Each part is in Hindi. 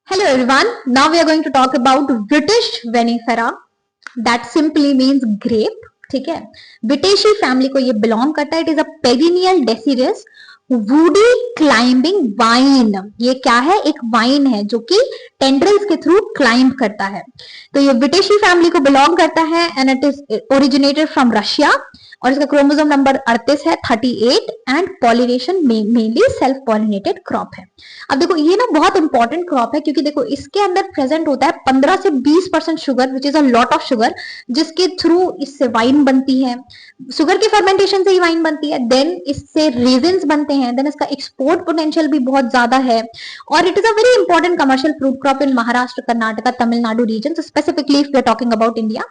Hello everyone. Now we are going to talk about British vinifera. That simply means grape. ठीक है, विटेशी फैमिली को ये बिलोंग करता है. It is a perennial deciduous woody climbing vine. ये क्या है? एक वाइन है जो कि टेंड्रिल्स के थ्रू क्लाइंब करता है. तो ये विटेशी फैमिली को बिलोंग करता है and it is originated from Russia और इसका क्रोमोसोम नंबर 38 है 38 and pollination mainly self pollinated crop है. अब देखो ये ना बहुत इंपॉर्टेंट क्रॉप है क्योंकि देखो इसके अंदर प्रेजेंट होता है 15 से 20% sugar which is a lot of sugar, जिसके थ्रू इससे वाइन बनती है. शुगर के फर्मेंटेशन से ही वाइन बनती है. देन इससे रेजिन्स बनते हैं. देन इसका एक्सपोर्ट पोटेंशियल भी बहुत ज्यादा है और it is a very important commercial fruit crop in Maharashtra, Karnataka, Tamil Nadu region, specifically if we are talking about India.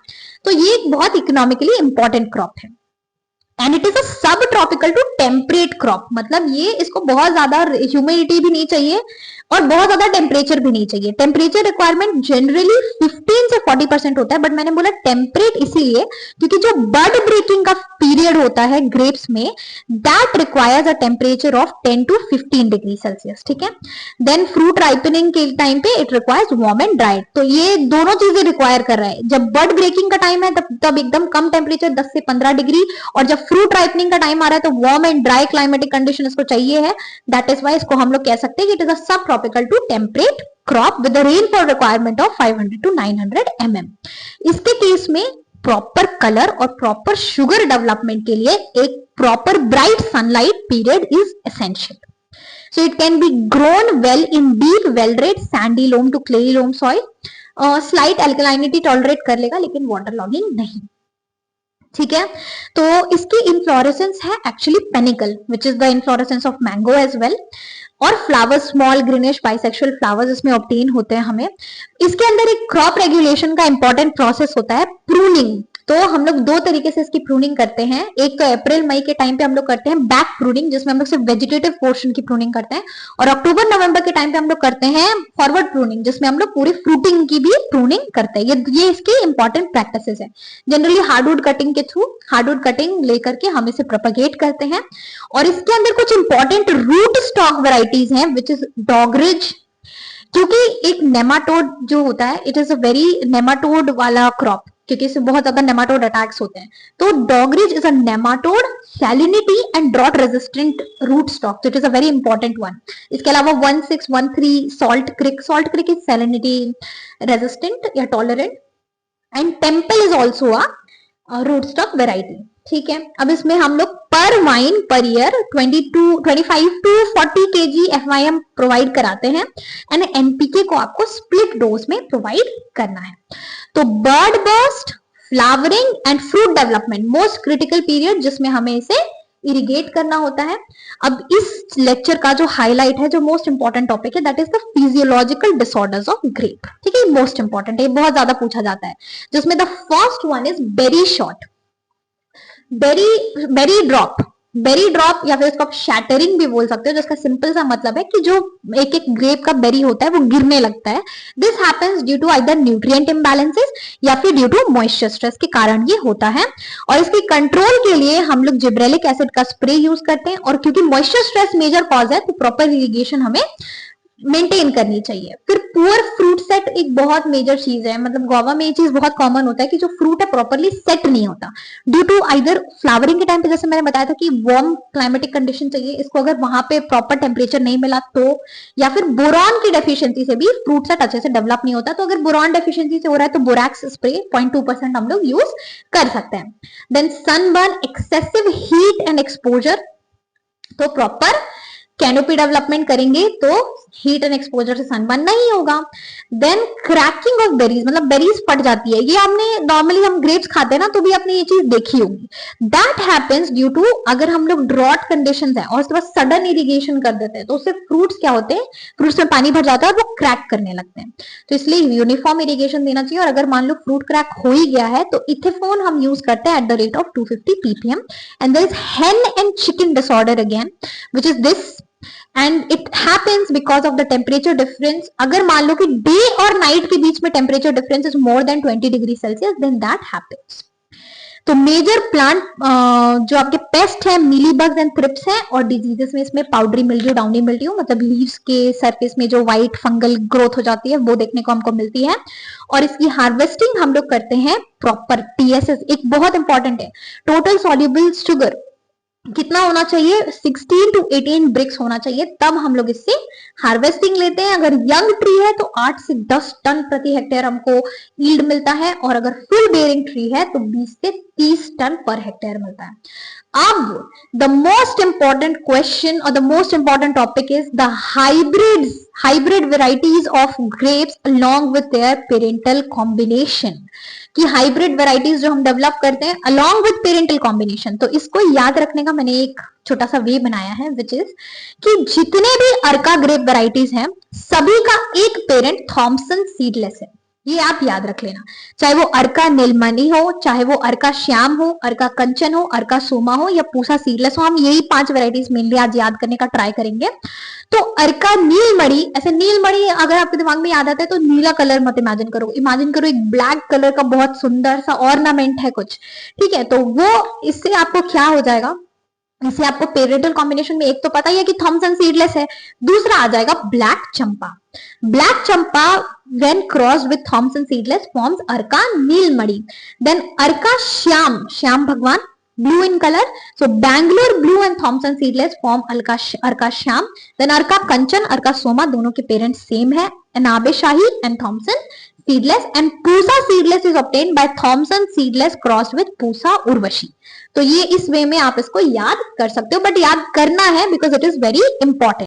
तो ये एक बहुत इकोनॉमिकली इंपॉर्टेंट क्रॉप है and it is a sub tropical to temperate crop. मतलब ये इसको बहुत ज्यादा ह्यूमिडिटी भी नहीं चाहिए और बहुत ज्यादा टेम्परेचर भी नहीं चाहिए. टेम्परेचर रिक्वायरमेंट जनरली 15 से 40% होता है, बट मैंने बोला टेम्परेट इसीलिए क्योंकि जो बड ब्रेकिंग का पीरियड होता है ग्रेप्स में that requires a temperature of 10 to 15 degree Celsius. ठीक है. देन फ्रूट राइपनिंग के टाइम पे it requires warm and dry. तो ये दोनों चीजें रिक्वायर कर रहा है. जब बड ब्रेकिंग का टाइम है तब एकदम कम टेम्परेचर 10 से 15 डिग्री, और जब फ्रूट राइपनिंग का टाइम आ रहा है तो warm and dry climatic condition इसको चाहिए है. दैट इज वाई इसको हम लोग कह सकते हैं कि it is a sub tropical to temperate crop with the rainfall requirement of 500 to 900 mm. इसके केस में प्रॉपर कलर और प्रॉपर शुगर डेवलपमेंट के लिए एक proper bright sunlight period is essential. So it can be grown well in deep, well-drained sandy loam to clayey loam soil. Slight alkalinity tolerate कर लेगा लेकिन water logging नहीं. ठीक है. तो इसकी इन्फ्लोरेसेंस है actually panicle which is the inflorescence of mango as well, और flowers small greenish bisexual flowers इसमें ऑब्टेन होते हैं हमें. इसके अंदर एक क्रॉप रेगुलेशन का इंपॉर्टेंट प्रोसेस होता है प्रूनिंग. तो हम लोग दो तरीके से इसकी प्रूनिंग करते हैं. एक तो अप्रैल मई के टाइम पे हम लोग करते हैं बैक प्रूनिंग जिसमें हम लोग सिर्फ वेजिटेटिव पोर्शन की प्रूनिंग करते हैं, और अक्टूबर नवंबर के टाइम पे हम लोग करते हैं फॉरवर्ड प्रूनिंग जिसमें हम लोग पूरी फ्रूटिंग की भी प्रूनिंग करते हैं. ये इसकी इंपॉर्टेंट प्रैक्टिसेस है. जनरली हार्डवुड कटिंग के थ्रू हार्डवुड कटिंग लेकर के हम इसे प्रोपगेट करते हैं. और इसके अंदर कुछ इंपॉर्टेंट रूट स्टॉक वेराइटीज हैं विच इज डॉगरिज, क्योंकि एक नेमाटोड जो होता है it is a very nematode वाला क्रॉप क्योंकि इससे बहुत ज्यादा नेमाटोड अटैक्स होते हैं. तो Dogridge is a nematode salinity and drought resistant root stock. तो it is a very important one. इसके अलावा 1613 salt creek is salinity resistant या tolerant and temple is also a root stock variety. ठीक है. अब इसमें हम लोग per vine per year 25 to 40 kg FYM provide कराते हैं एंड एनपीके को आपको स्प्लिट डोज में प्रोवाइड करना है. तो bird burst, flowering and fruit development most critical period जिसमें हमें इसे इरिगेट करना होता है. अब इस लेक्चर का जो हाईलाइट है, जो मोस्ट इंपॉर्टेंट टॉपिक है, that is the physiological disorders of grape. ठीक है. मोस्ट इंपॉर्टेंट है, बहुत ज्यादा पूछा जाता है, जिसमें the first one is berry shot, berry drop या फिर इसको आप शैटरिंग भी बोल सकते हो, जिसका सिंपल सा मतलब है कि जो एक एक ग्रेप का बेरी होता है वो गिरने लगता है. This happens due to either nutrient imbalances या फिर ड्यू टू मॉइस्चर स्ट्रेस के कारण ये होता है. और इसके कंट्रोल के लिए हम लोग जिब्रेलिक एसिड का स्प्रे यूज करते हैं, और क्योंकि मॉइस्चर स्ट्रेस मेजर कॉज है तो प्रॉपर इरिगेशन हमें मेंटेन करनी चाहिए. फिर पुअर फ्रूट सेट एक बहुत मेजर चीज है. मतलब गोवा में ये चीज बहुत कॉमन होता है कि जो फ्रूट है प्रॉपरली सेट नहीं होता ड्यू टू आइदर फ्लावरिंग के टाइम पे, जैसे मैंने बताया था कि वार्म क्लाइमेटिक कंडीशन चाहिए इसको, अगर वहां पे प्रॉपर टेम्परेचर नहीं मिला तो, या फिर बोरॉन की डेफिशिएंसी से भी फ्रूट सेट अच्छे से डेवलप नहीं होता. तो अगर बोरॉन डेफिशिएंसी से हो रहा है तो बोरैक्स स्प्रे 0.2% हम लोग यूज कर सकते हैं. Then sunburn, excessive heat and exposure, तो प्रॉपर कैनोपी डेवलपमेंट करेंगे तो हीट एंड एक्सपोजर से सनबर्न नहीं होगा. देन क्रैकिंग ऑफ बेरीज, मतलब बेरीज फट जाती है. ये हमने नॉर्मली हम ग्रेप्स खाते हैं ना तो भी आपने ये चीज देखी होगी. दैट हैपेंस ड्यू टू अगर हम लोग ड्रॉट कंडीशंस है और उसके बाद सडन इरिगेशन कर देते हैं तो उससे फ्रूट्स क्या होते हैं, फ्रूट्स में पानी भर जाता है और वो क्रैक करने लगते हैं. तो इसलिए यूनिफॉर्म इरिगेशन देना चाहिए. और अगर मान लो फ्रूट क्रैक हो ही गया है तो इथेफोन हम यूज करते हैं at the rate of 250 ppm. And there is hen and chicken disorder again which is this, and it happens because of the temperature difference. अगर मान लो कि डे और नाइट के बीच में temperature difference is more than 20 degree Celsius then that happens. तो मेजर प्लांट जो आपके पेस्ट है मीलीबग्स एंड थ्रिप्स हैं, और डिजीजेस में इसमें पाउडरी मिल्ड्यू, डाउनी मिल्ड्यू, मतलब लीव्स के सरफेस में जो व्हाइट फंगल ग्रोथ हो जाती है वो देखने को हमको मिलती है। और इसकी हार्वेस्टिंग हम लोग करते हैं प्रॉपर TSS, एक बहुत इंपॉर्टेंट है, टोटल सॉल्युबल शुगर कितना होना चाहिए, 16 to 18 ब्रिक्स होना चाहिए, तब हम लोग इससे हार्वेस्टिंग लेते हैं। अगर यंग ट्री है तो 8 से 10 टन प्रति हेक्टेयर हमको यील्ड मिलता है, और अगर फुल बेयरिंग ट्री है तो 20 से 30 टन पर हेक्टेयर मिलता है। अब द मोस्ट इंपॉर्टेंट क्वेश्चन और the most important topic is the hybrid varieties of grapes along with their parental combination, कि हाइब्रिड वेराइटीज जो हम डेवलप करते हैं अलोंग विद पेरेंटल कॉम्बिनेशन। तो इसको याद रखने का मैंने एक छोटा सा वे बनाया है, विच इज कि जितने भी अर्का ग्रेप वेराइटीज हैं सभी का एक पेरेंट थॉमसन सीडलेस है, ये आप याद रख लेना। चाहे वो अर्का नीलमणि हो, चाहे वो अर्का श्याम हो, अर्का कंचन हो, अर्का सोमा हो या पूसा सीडलेस हो, हम यही 5 वेराइटीज मेनली आज याद करने का ट्राई करेंगे। तो अर्का नीलमणि, ऐसे नीलमणि अगर आपके दिमाग में याद आता है तो नीला कलर मत इमेजिन करो, इमेजिन करो एक ब्लैक कलर का बहुत सुंदर सा ऑर्नामेंट है कुछ, ठीक है। तो वो इससे आपको क्या हो जाएगा, इससे आपको पेरेंटल कॉम्बिनेशन में एक तो पता ही है कि थॉमसन सीडलेस है, दूसरा आ जाएगा black Champa. Black Champa when crossed with Thomson seedless forms Arka Neelamani. Then अर्का श्याम, श्याम भगवान, blue in color, so Bangalore blue and Thomson seedless form Arka Shyam. Then अर्का कंचन, अर्का सोमा, दोनों के पेरेंट्स सेम है, अनाबे शाही and Thomson seedless, and Pusa seedless is obtained by Thomson seedless crossed with Pusa Urvashi. तो ये इस वे में आप इसको याद कर सकते हो, बट याद करना है because it is very important.